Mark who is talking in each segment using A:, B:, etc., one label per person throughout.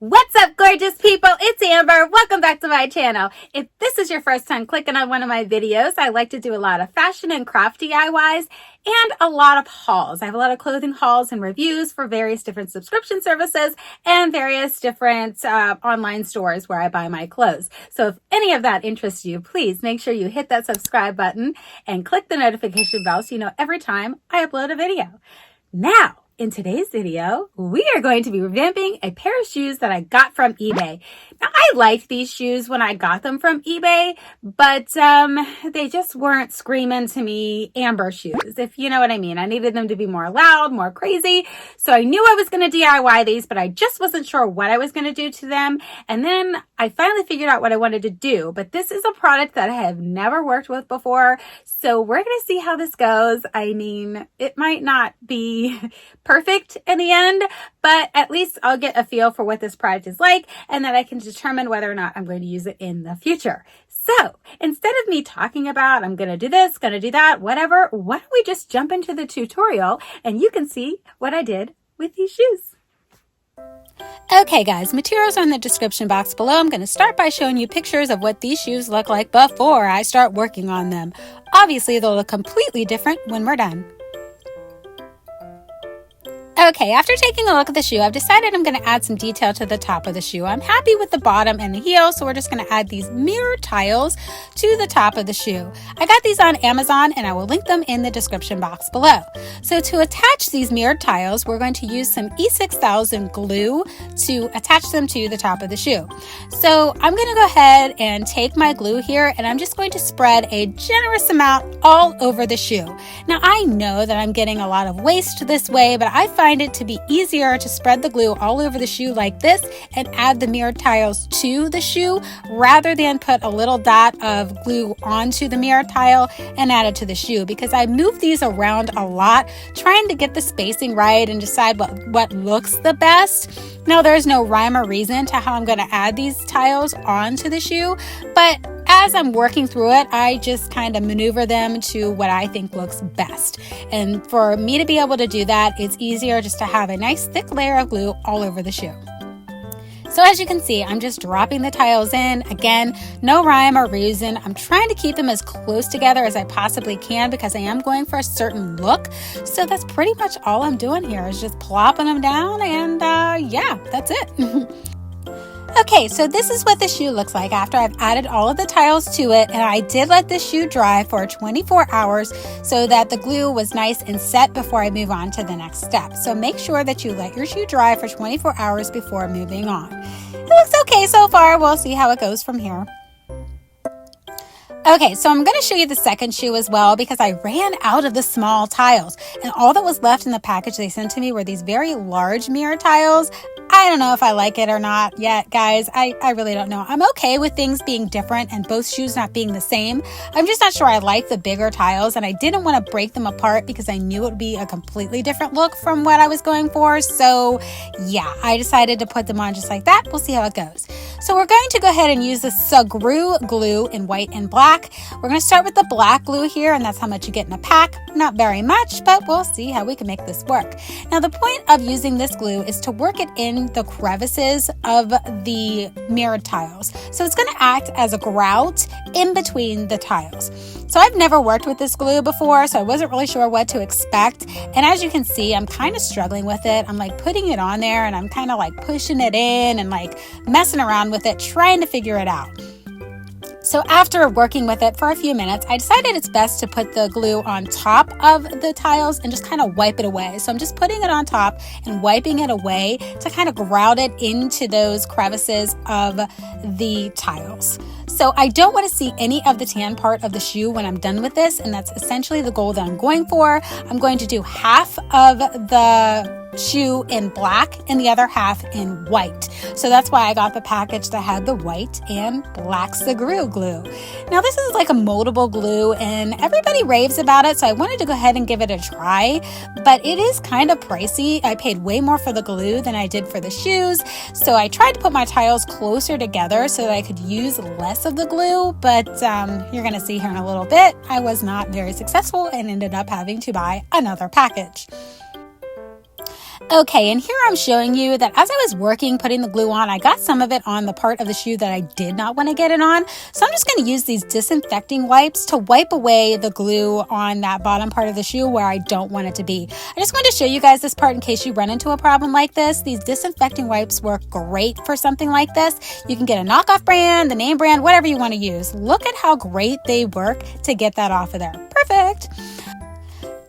A: What's up, gorgeous people? It's Amber. Welcome back to my channel. If this is your first time clicking on one of my videos, I like to do a lot of fashion and craft DIYs and a lot of hauls. I have a lot of clothing hauls and reviews for various different subscription services and various different online stores where I buy my clothes. So if any of that interests you, please make sure you hit that subscribe button and click the notification bell so you know every time I upload a video. Now, in today's video, we are going to be revamping a pair of shoes that I got from eBay. Now, I liked these shoes when I got them from eBay, but they just weren't screaming to me Amber shoes, if you know what I mean. I needed them to be more loud, more crazy. So I knew I was going to DIY these, but I just wasn't sure what I was going to do to them. And then I finally figured out what I wanted to do. But this is a product that I have never worked with before. So we're going to see how this goes. I mean, it might not be perfect in the end, but at least I'll get a feel for what this product is like, and then I can determine whether or not I'm going to use it in the future. So instead of me talking about I'm going to do this, going to do that, whatever, why don't we just jump into the tutorial and you can see what I did with these shoes. Okay guys, materials are in the description box below. I'm going to start by showing you pictures of what these shoes look like before I start working on them. Obviously they'll look completely different when we're done. Okay, after taking a look at the shoe, I've decided I'm going to add some detail to the top of the shoe. I'm happy with the bottom and the heel, so we're just going to add these mirror tiles to the top of the shoe. I got these on Amazon and I will link them in the description box below. So to attach these mirrored tiles, we're going to use some E6000 glue to attach them to the top of the shoe. So I'm going to go ahead and take my glue here and I'm just going to spread a generous amount all over the shoe. Now I know that I'm getting a lot of waste this way, but I find it to be easier to spread the glue all over the shoe like this and add the mirror tiles to the shoe rather than put a little dot of glue onto the mirror tile and add it to the shoe, because I move these around a lot trying to get the spacing right and decide what looks the best. Now there's no rhyme or reason to how I'm going to add these tiles onto the shoe, but as I'm working through it, I just kind of maneuver them to what I think looks best. And for me to be able to do that, it's easier just to have a nice thick layer of glue all over the shoe. So as you can see, I'm just dropping the tiles in. Again, no rhyme or reason. I'm trying to keep them as close together as I possibly can because I am going for a certain look. So that's pretty much all I'm doing here is just plopping them down and yeah, that's it. Okay, so this is what the shoe looks like after I've added all of the tiles to it, and I did let the shoe dry for 24 hours so that the glue was nice and set before I move on to the next step. So make sure that you let your shoe dry for 24 hours before moving on. It looks okay so far. We'll see how it goes from here. Okay, so I'm going to show you the second shoe as well because I ran out of the small tiles and all that was left in the package they sent to me were these very large mirror tiles. I don't know if I like it or not yet, guys. I really don't know. I'm okay with things being different and both shoes not being the same. I'm just not sure I like the bigger tiles and I didn't want to break them apart because I knew it would be a completely different look from what I was going for. So yeah, I decided to put them on just like that. We'll see how it goes. So we're going to go ahead and use the Sugru glue in white and black. We're going to start with the black glue here, and that's how much you get in a pack. Not very much, but we'll see how we can make this work. Now, the point of using this glue is to work it in the crevices of the mirrored tiles. So it's going to act as a grout in between the tiles. So I've never worked with this glue before, so I wasn't really sure what to expect. And as you can see, I'm kind of struggling with it. I'm like putting it on there and I'm kind of like pushing it in and like messing around with it, trying to figure it out. So after working with it for a few minutes, I decided it's best to put the glue on top of the tiles and just kind of wipe it away. So I'm just putting it on top and wiping it away to kind of grout it into those crevices of the tiles. So I don't want to see any of the tan part of the shoe when I'm done with this, and that's essentially the goal that I'm going for. I'm going to do half of the shoe in black and the other half in white. So that's why I got the package that had the white and black Sugru glue. Now this is like a moldable glue and everybody raves about it, so I wanted to go ahead and give it a try, but it is kind of pricey. I paid way more for the glue than I did for the shoes, so I tried to put my tiles closer together so that I could use less of the glue, but you're going to see here in a little bit, I was not very successful and ended up having to buy another package. Okay, and here I'm showing you that as I was working, putting the glue on, I got some of it on the part of the shoe that I did not want to get it on. So I'm just going to use these disinfecting wipes to wipe away the glue on that bottom part of the shoe where I don't want it to be. I just wanted to show you guys this part in case you run into a problem like this. These disinfecting wipes work great for something like this. You can get a knockoff brand, the name brand, whatever you want to use. Look at how great they work to get that off of there. Perfect.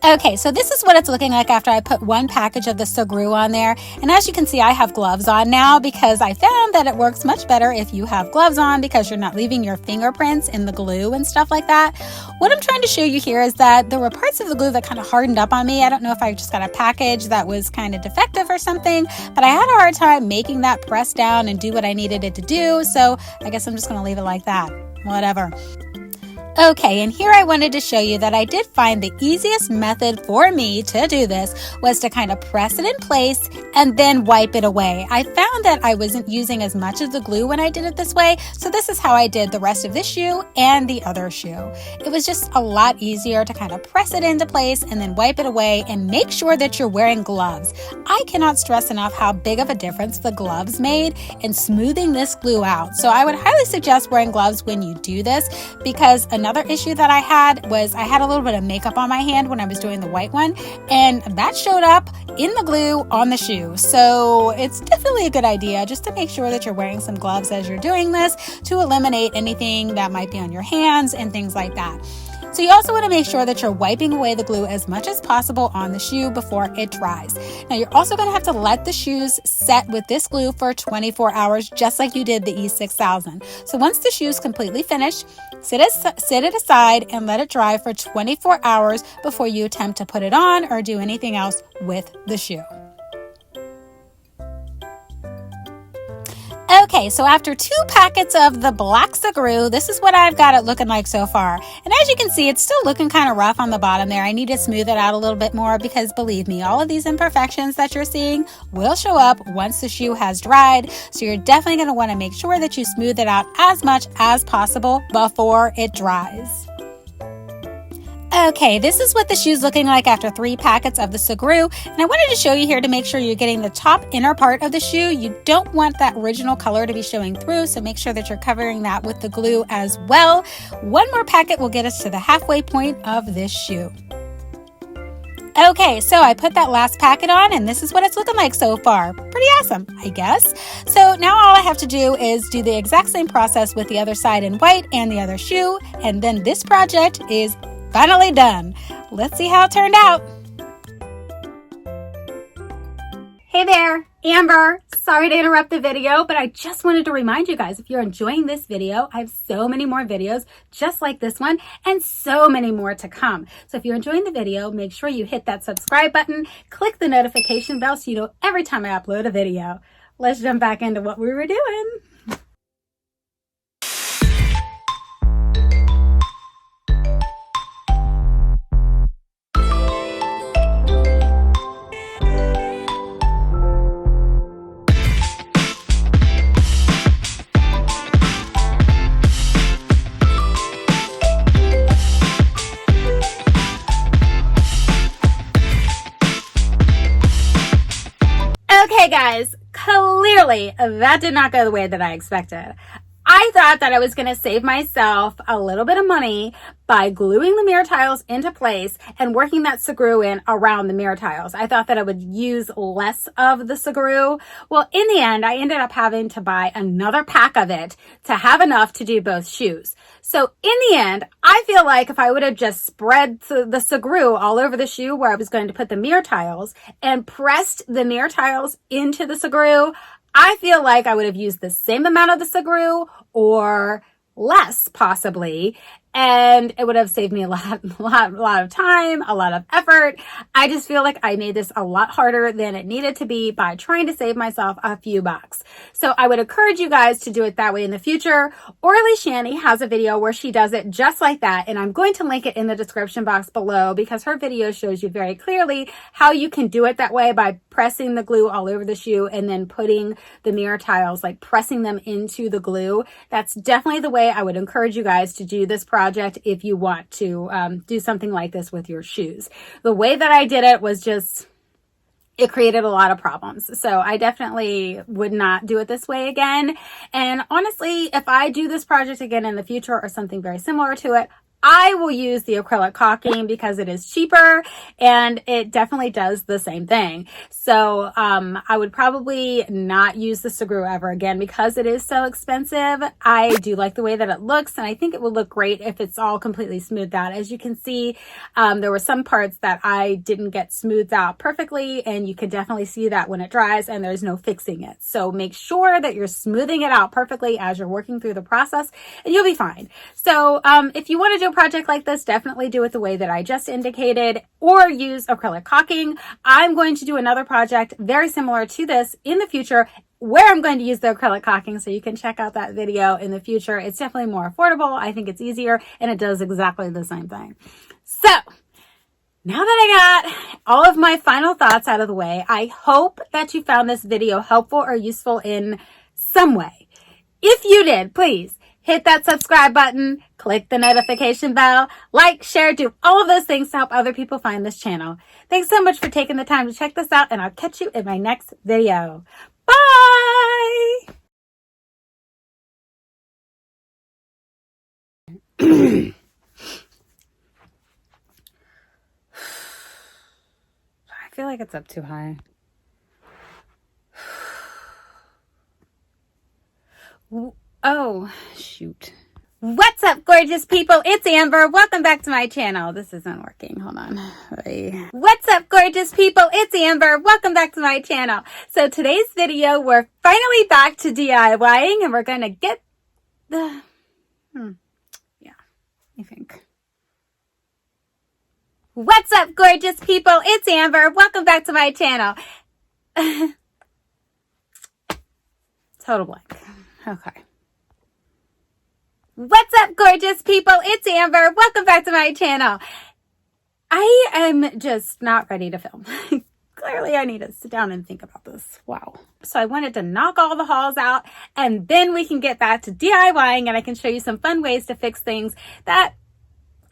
A: Okay, so this is what it's looking like after I put one package of the Sugru on there. And as you can see, I have gloves on now because I found that it works much better if you have gloves on because you're not leaving your fingerprints in the glue and stuff like that. What I'm trying to show you here is that there were parts of the glue that kind of hardened up on me. I don't know if I just got a package that was kind of defective or something, but I had a hard time making that press down and do what I needed it to do. So I guess I'm just going to leave it like that. Whatever. Okay, and here I wanted to show you that I did find the easiest method for me to do this was to kind of press it in place and then wipe it away. I found that I wasn't using as much of the glue when I did it this way, so this is how I did the rest of this shoe and the other shoe. It was just a lot easier to kind of press it into place and then wipe it away and make sure that you're wearing gloves. I cannot stress enough how big of a difference the gloves made in smoothing this glue out. So I would highly suggest wearing gloves when you do this because another issue that I had was I had a little bit of makeup on my hand when I was doing the white one, and that showed up in the glue on the shoe. So it's definitely a good idea just to make sure that you're wearing some gloves as you're doing this to eliminate anything that might be on your hands and things like that. So you also want to make sure that you're wiping away the glue as much as possible on the shoe before it dries. Now you're also going to have to let the shoes set with this glue for 24 hours, just like you did the E6000. So once the shoe's completely finished, set it aside and let it dry for 24 hours before you attempt to put it on or do anything else with the shoe. Okay, so after 2 packets of the black Sugru, this is what I've got it looking like so far. And as you can see, it's still looking kind of rough on the bottom there. I need to smooth it out a little bit more because believe me, all of these imperfections that you're seeing will show up once the shoe has dried. So you're definitely going to want to make sure that you smooth it out as much as possible before it dries. Okay, this is what the shoe's looking like after 3 packets of the Sugru, and I wanted to show you here to make sure you're getting the top inner part of the shoe. You don't want that original color to be showing through, so make sure that you're covering that with the glue as well. One more packet will get us to the halfway point of this shoe. Okay, so I put that last packet on and this is what it's looking like so far. Pretty awesome, I guess. So now all I have to do is do the exact same process with the other side in white and the other shoe, and then this project is finally done. Let's see how it turned out. Hey there, Amber. Sorry to interrupt the video, but I just wanted to remind you guys, if you're enjoying this video, I have so many more videos just like this one and so many more to come. So if you're enjoying the video, make sure you hit that subscribe button, click the notification bell so you know every time I upload a video. Let's jump back into what we were doing. Okay guys, clearly that did not go the way that I expected. I thought that I was going to save myself a little bit of money by gluing the mirror tiles into place and working that Sugru in around the mirror tiles. I thought that I would use less of the Sugru. Well, in the end, I ended up having to buy another pack of it to have enough to do both shoes. So in the end, I feel like if I would have just spread the Sugru all over the shoe where I was going to put the mirror tiles and pressed the mirror tiles into the Sugru, I feel like I would have used the same amount of the Sugru or less possibly, and it would have saved me a lot of time, a lot of effort. I just feel like I made this a lot harder than it needed to be by trying to save myself a few bucks. So I would encourage you guys to do it that way in the future. Orly Shani has a video where she does it just like that, and I'm going to link it in the description box below because her video shows you very clearly how you can do it that way by pressing the glue all over the shoe and then putting the mirror tiles, like pressing them into the glue. That's definitely the way I would encourage you guys to do this project if you want to do something like this with your shoes. The way that I did it was just it created a lot of problems. So I definitely would not do it this way again. And honestly, if I do this project again in the future or something very similar to it, I will use the acrylic caulking because it is cheaper and it definitely does the same thing. So I would probably not use the Sugru ever again because it is so expensive. I do like the way that it looks, and I think it will look great if it's all completely smoothed out. As you can see, there were some parts that I didn't get smoothed out perfectly, and you can definitely see that when it dries and there's no fixing it. So make sure that you're smoothing it out perfectly as you're working through the process, and you'll be fine. So if you want to do a project like this, definitely do it the way that I just indicated, or use acrylic caulking. I'm going to do another project very similar to this in the future where I'm going to use the acrylic caulking, so you can check out that video in the future. It's definitely more affordable. I think it's easier, and it does exactly the same thing. So now that I got all of my final thoughts out of the way, I hope that you found this video helpful or useful in some way. If you did, please hit that subscribe button, click the notification bell, like, share, do all of those things to help other people find this channel. Thanks so much for taking the time to check this out, and I'll catch you in my next video. Bye! I feel like it's up too high. Oh, shoot. What's up, gorgeous people? It's Amber. Welcome back to my channel. This isn't working. Hold on. What's up, gorgeous people? It's Amber. Welcome back to my channel. So today's video, we're finally back to DIYing, and we're going to get the... Yeah, I think. What's up, gorgeous people? It's Amber. Welcome back to my channel. Total blank. Okay. What's up, gorgeous people? It's Amber. Welcome back to my channel. I am just not ready to film. Clearly, I need to sit down and think about this. Wow. So I wanted to knock all the hauls out, and then we can get back to DIYing, and I can show you some fun ways to fix things that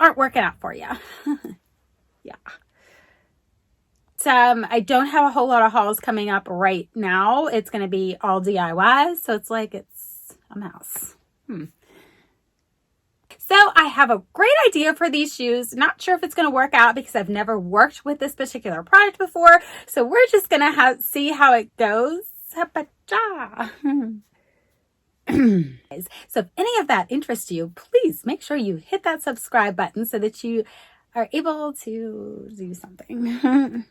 A: aren't working out for you. Yeah. I don't have a whole lot of hauls coming up right now. It's going to be all DIYs, so it's like it's a mess. So I have a great idea for these shoes. Not sure if it's going to work out because I've never worked with this particular product before. So we're just going to see how it goes. So if any of that interests you, please make sure you hit that subscribe button so that you are able to do something.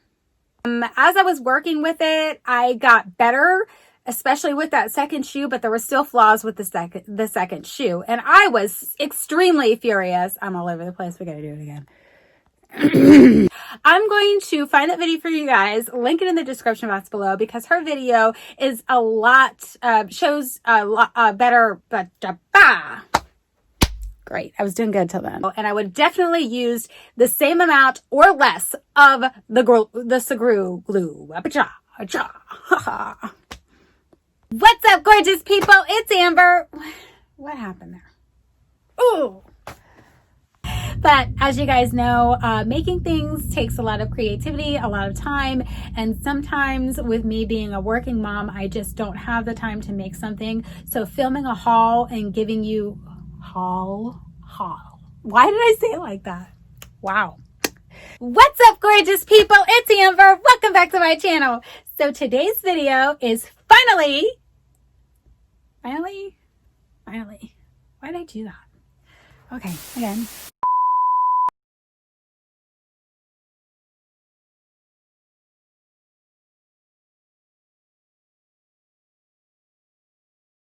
A: As I was working with it, I got better, especially with that second shoe, but there were still flaws with the second shoe. And I was extremely furious. I'm all over the place. We got to do it again. I'm going to find that video for you guys, link it in the description box below, because her video is a lot, shows a lot better, but great. I was doing good till then. And I would definitely use the same amount or less of the Sugru glue. What's up, gorgeous people? It's Amber. What happened there? Ooh. But as you guys know, making things takes a lot of creativity, a lot of time. And sometimes with me being a working mom, I just don't have the time to make something. So filming a haul and giving you haul. Why did I say it like that? Wow. What's up, gorgeous people? It's Amber. Welcome back to my channel. So today's video is finally. Why did I do that? Okay, again.